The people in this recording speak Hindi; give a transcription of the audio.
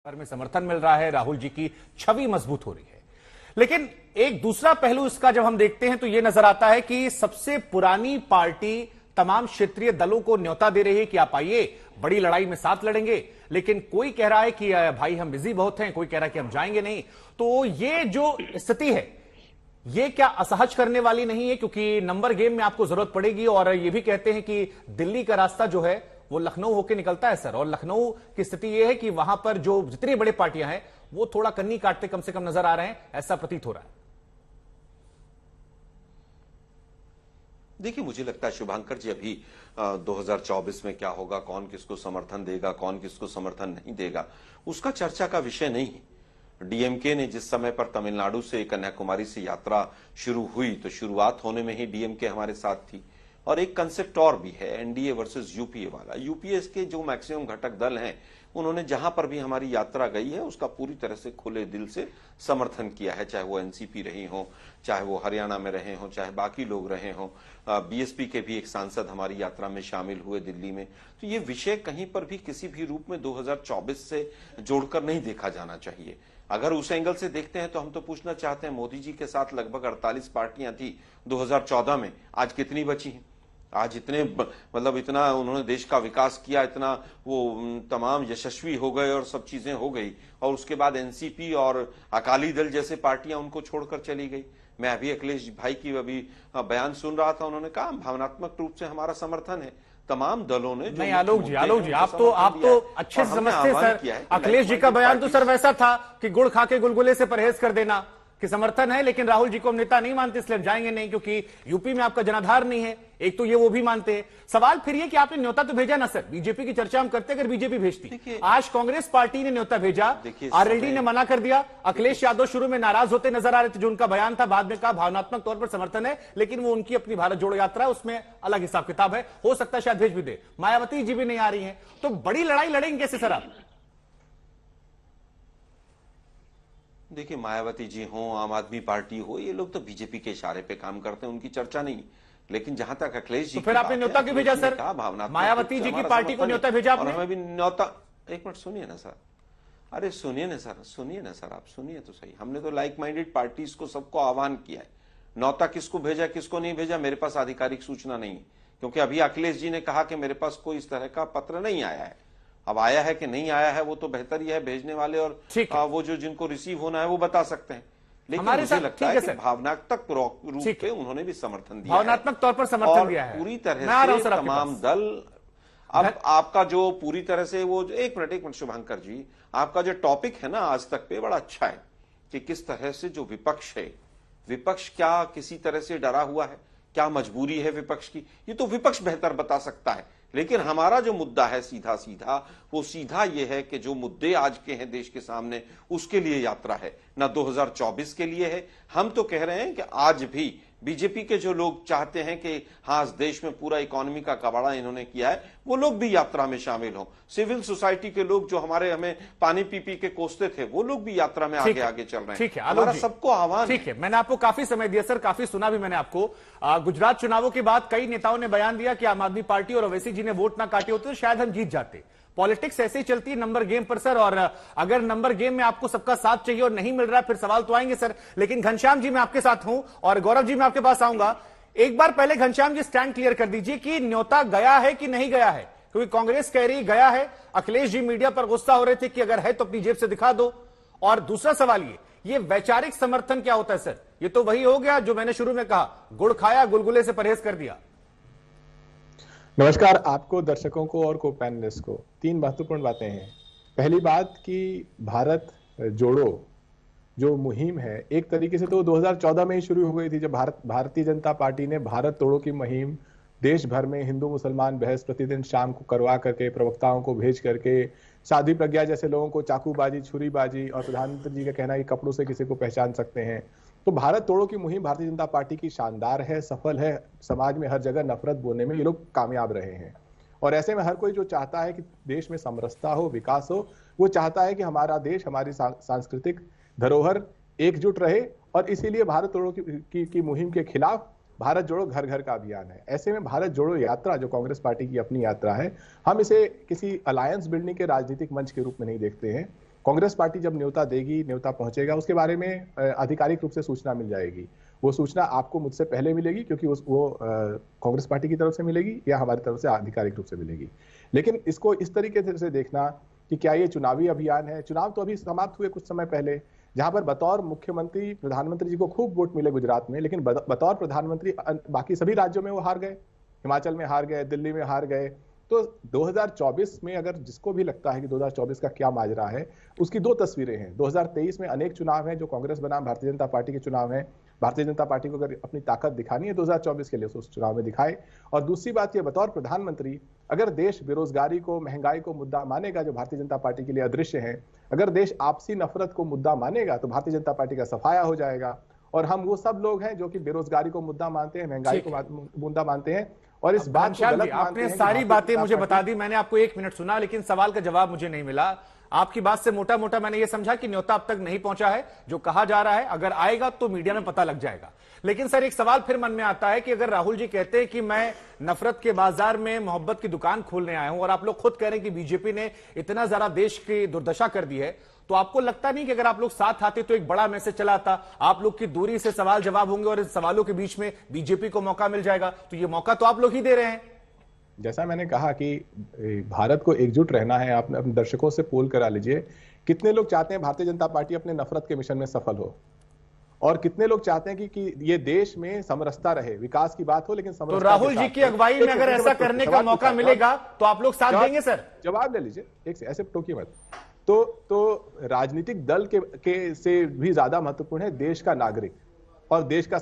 में समर्थन मिल रहा है, राहुल जी की छवि मजबूत हो रही है। लेकिन एक दूसरा पहलू इसका जब हम देखते हैं तो यह नजर आता है कि सबसे पुरानी पार्टी तमाम क्षेत्रीय दलों को न्योता दे रही है कि आप आइए, बड़ी लड़ाई में साथ लड़ेंगे। लेकिन कोई कह रहा है कि भाई हम बिजी बहुत हैं, कोई कह रहा है कि हम जाएंगे नहीं। तो ये जो स्थिति है ये क्या असहज करने वाली नहीं है? क्योंकि नंबर गेम में आपको जरूरत पड़ेगी। और ये भी कहते हैं कि दिल्ली का रास्ता जो है वो लखनऊ होकर निकलता है सर, और लखनऊ की स्थिति यह है कि वहां पर जो जितनी बड़ी पार्टियां हैं वो थोड़ा कन्नी काटते कम से कम नजर आ रहे हैं, ऐसा प्रतीत हो रहा है। देखिए, मुझे लगता है शुभांकर जी, अभी 2024 में क्या होगा, कौन किसको समर्थन देगा, कौन किसको समर्थन नहीं देगा, उसका चर्चा का विषय नहीं है। डीएमके ने जिस समय पर तमिलनाडु से कन्याकुमारी से यात्रा शुरू हुई तो शुरुआत होने में ही डीएमके हमारे साथ थी। और एक कंसेप्ट और भी है, एनडीए वर्सेस यूपीए वाला। यूपीए के जो मैक्सिमम घटक दल हैं उन्होंने जहां पर भी हमारी यात्रा गई है उसका पूरी तरह से खुले दिल से समर्थन किया है, चाहे वो एनसीपी रही हो, चाहे वो हरियाणा में रहे हो, चाहे बाकी लोग रहे हो। बीएसपी के भी एक सांसद हमारी यात्रा में शामिल हुए दिल्ली में। तो ये विषय कहीं पर भी किसी भी रूप में 2024 से जोड़कर नहीं देखा जाना चाहिए। अगर उस एंगल से देखते हैं तो हम तो पूछना चाहते हैं, मोदी जी के साथ लगभग 48 पार्टियां थी 2014 में, आज कितनी बची हैं? आज इतने मतलब इतना उन्होंने देश का विकास किया, इतना वो तमाम यशस्वी हो गए और सब चीजें हो गई, और उसके बाद एनसीपी और अकाली दल जैसे पार्टियां उनको छोड़कर चली गई। मैं अभी अखिलेश भाई की अभी बयान सुन रहा था, उन्होंने कहा भावनात्मक रूप से हमारा समर्थन है। तमाम दलों ने नहीं, आलोक जी आप तो अच्छे से समझते सर। अखिलेश जी का बयान तो सर वैसा था कि गुड़ खा के गुलगुले से परहेज कर देना कि समर्थन है, लेकिन राहुल जी को हम नेता नहीं मानते इसलिए हम जाएंगे नहीं, क्योंकि यूपी में आपका जनाधार नहीं है। एक तो ये वो भी मानते हैं। सवाल फिर ये कि आपने न्योता तो भेजा ना सर, बीजेपी की चर्चा हम करते अगर बीजेपी भेजती। आज कांग्रेस पार्टी ने न्योता भेजा, आरएलडी ने मना कर दिया। अखिलेश यादव शुरू में नाराज होते नजर आ रहे थे, जो उनका बयान था, बाद में कहा भावनात्मक तौर पर समर्थन है, लेकिन वो उनकी अपनी भारत जोड़ो यात्रा है, उसमें अलग हिसाब किताब है, हो सकता है शायद भेज भी दे। मायावती जी भी नहीं आ रही है, तो बड़ी लड़ाई लड़ेंगे कैसे सर आप? देखिए, मायावती जी हो, आम आदमी पार्टी हो, ये लोग तो बीजेपी के इशारे पे काम करते हैं, उनकी चर्चा नहीं। लेकिन जहां तक अखिलेश जी तो फिर आपने न्योता क्यों भेजा सर? मायावती जी की पार्टी को न्योता भेजा आपने? हमें भी न्योता, एक मिनट सुनिए ना सर, अरे सुनिए ना सर, आप सुनिए तो सही। हमने तो लाइक माइंडेड पार्टीज को सबको आह्वान किया है। न्योता किसको भेजा किसको नहीं भेजा मेरे पास आधिकारिक सूचना नहीं है, क्योंकि अभी अखिलेश जी ने कहा कि मेरे पास कोई इस तरह का पत्र नहीं आया है। अब आया है कि नहीं आया है वो तो बेहतर ही है, भेजने वाले और वो जो जिनको रिसीव होना है वो बता सकते हैं। लेकिन मुझे लगता है कि भावनात्मक रूप पे उन्होंने भी समर्थन दिया, भावनात्मक तौर पर समर्थन दिया है पूरी तरह से तमाम दल। अब आपका जो पूरी तरह से वो एक मिनट शुभांकर जी, आपका जो टॉपिक है ना आज तक पे बड़ा अच्छा है कि किस तरह से जो विपक्ष है, विपक्ष क्या किसी तरह से डरा हुआ है, क्या मजबूरी है विपक्ष की, ये तो विपक्ष बेहतर बता सकता है। लेकिन हमारा जो मुद्दा है सीधा सीधा, वो सीधा ये है कि जो मुद्दे आज के हैं देश के सामने, उसके लिए यात्रा है ना, 2024 के लिए है। हम तो कह रहे हैं कि आज भी बीजेपी के जो लोग चाहते हैं कि हाँ, इस देश में पूरा इकोनॉमी का कबाड़ा इन्होंने किया है, वो लोग भी यात्रा में शामिल हों। सिविल सोसाइटी के लोग जो हमें पानी पी पी के कोसते थे, वो लोग भी यात्रा में आगे आगे चल रहे हैं। ठीक है, हमारा सबको आह्वान। ठीक है, मैंने आपको काफी समय दिया सर, काफी सुना भी मैंने आपको। गुजरात चुनावों के बाद कई नेताओं ने बयान दिया कि आम आदमी पार्टी और ओवैसी जी ने वोट ना काटे होते तो शायद हम जीत जाते। पॉलिटिक्स ऐसे ही चलती है नंबर गेम पर सर, और अगर नंबर गेम में आपको सबका साथ चाहिए और नहीं मिल रहा फिर सवाल तो आएंगे सर। लेकिन घनश्याम जी मैं आपके साथ हूं और गौरव जी मैं आपके पास आऊंगा। एक बार पहले घनश्याम जी स्टैंड क्लियर कर दीजिए कि न्योता गया है कि नहीं गया है, क्योंकि कांग्रेस कह रही गया है, अखिलेश जी मीडिया पर गुस्सा हो रहे थे कि अगर है तो अपनी जेब से दिखा दो। और दूसरा सवाल ये वैचारिक समर्थन क्या होता है सर? ये तो वही हो गया जो मैंने शुरू में कहा, गुड़ खाया गुलगुले से परहेज कर दिया। नमस्कार आपको, दर्शकों को और को पैनलिस्ट को। तीन महत्वपूर्ण बातें हैं। पहली बात कि भारत जोड़ो जो मुहिम है, एक तरीके से तो 2014 में ही शुरू हो गई थी, जब भारतीय जनता पार्टी ने भारत तोड़ो की मुहिम देश भर में हिंदू मुसलमान बहस प्रतिदिन शाम को करवा करके, प्रवक्ताओं को भेज करके, साध्वी प्रज्ञा जैसे लोगों को चाकूबाजी, छुरीबाजी, और प्रधानमंत्री जी का कहना है कि कपड़ों से किसी को पहचान सकते हैं। तो भारत तोड़ो की मुहिम भारतीय जनता पार्टी की शानदार है, सफल है। समाज में हर जगह नफरत बोलने में ये लोग कामयाब रहे हैं। और ऐसे में हर कोई जो चाहता है कि देश में समरसता हो, विकास हो, वो चाहता है कि हमारा देश, हमारी सांस्कृतिक धरोहर एकजुट रहे। और इसीलिए भारत तोड़ो की मुहिम के खिलाफ भारत जोड़ो घर घर का अभियान है। ऐसे में भारत जोड़ो यात्रा जो कांग्रेस पार्टी की अपनी यात्रा है, हम इसे किसी अलायंस बिल्डिंग के राजनीतिक मंच के रूप में नहीं देखते हैं। कांग्रेस पार्टी जब न्योता देगी, न्योता पहुंचेगा, उसके बारे में आधिकारिक रूप से सूचना मिल जाएगी। वो सूचना आपको मुझसे पहले मिलेगी, क्योंकि वो कांग्रेस पार्टी की तरफ से मिलेगी या हमारी तरफ से आधिकारिक रूप से मिलेगी। लेकिन इसको इस तरीके से देखना कि क्या ये चुनावी अभियान है। चुनाव तो अभी समाप्त हुए कुछ समय पहले, जहां पर बतौर मुख्यमंत्री प्रधानमंत्री जी को खूब वोट मिले गुजरात में, लेकिन बतौर प्रधानमंत्री बाकी सभी राज्यों में वो हार गए। हिमाचल में हार गए, दिल्ली में हार गए। तो 2024 में अगर जिसको भी लगता है कि 2024 का क्या माजरा है, उसकी दो तस्वीरें हैं। 2023 में अनेक चुनाव हैं जो कांग्रेस बनाम भारतीय जनता पार्टी के चुनाव हैं। भारतीय जनता पार्टी को अगर अपनी ताकत दिखानी है 2024 के लिए, उस चुनाव में दिखाए। और दूसरी बात ये, बतौर प्रधानमंत्री अगर देश बेरोजगारी को, महंगाई को मुद्दा मानेगा जो भारतीय जनता पार्टी के लिए अदृश्य है, अगर देश आपसी नफरत को मुद्दा मानेगा तो भारतीय जनता पार्टी का सफाया हो जाएगा। और हम वो सब लोग हैं जो कि बेरोजगारी को मुद्दा मानते हैं, महंगाई को मुद्दा मानते हैं, और इस बात को गलत आपने सारी बातें मुझे बता दी। मैंने आपको 1 मिनट सुना, लेकिन सवाल का जवाब मुझे नहीं मिला। आपकी बात से मोटा मोटा मैंने ये समझा कि न्योता अब तक नहीं पहुंचा है, जो कहा जा रहा है अगर आएगा तो मीडिया में पता लग जाएगा। लेकिन सर एक सवाल फिर मन में आता है कि अगर राहुल जी कहते हैं कि मैं नफरत के बाजार में मोहब्बत की दुकान खोलने आया हूं, और आप लोग खुद कह रहे हैं कि बीजेपी ने इतना ज्यादा देश की दुर्दशा कर दी है, तो आपको लगता नहीं कि अगर आप लोग साथ आते तो एक बड़ा मैसेज चला आता? आप लोग की दूरी से सवाल जवाब होंगे और इस सवालों के बीच में बीजेपी को मौका मिल जाएगा। तो ये मौका तो आप लोग ही दे रहे हैं। जैसा मैंने कहा कि भारत को एकजुट रहना है। आप अपने दर्शकों से पोल करा लीजिए, कितने लोग चाहते हैं भारतीय जनता पार्टी अपने नफरत के मिशन में सफल हो, और कितने लोग चाहते हैं कि ये देश में समरसता रहे, विकास की बात हो लेकिन समरसता। तो राहुल जी की अगुवाई में अगर ऐसा करने का मौका मिलेगा तो आप लोग साथ देंगे? सर जवाब ले लीजिए, एक से ऐसे टोकिए मत। तो राजनीतिक दल के से भी ज्यादा महत्वपूर्ण है देश का नागरिक और देश का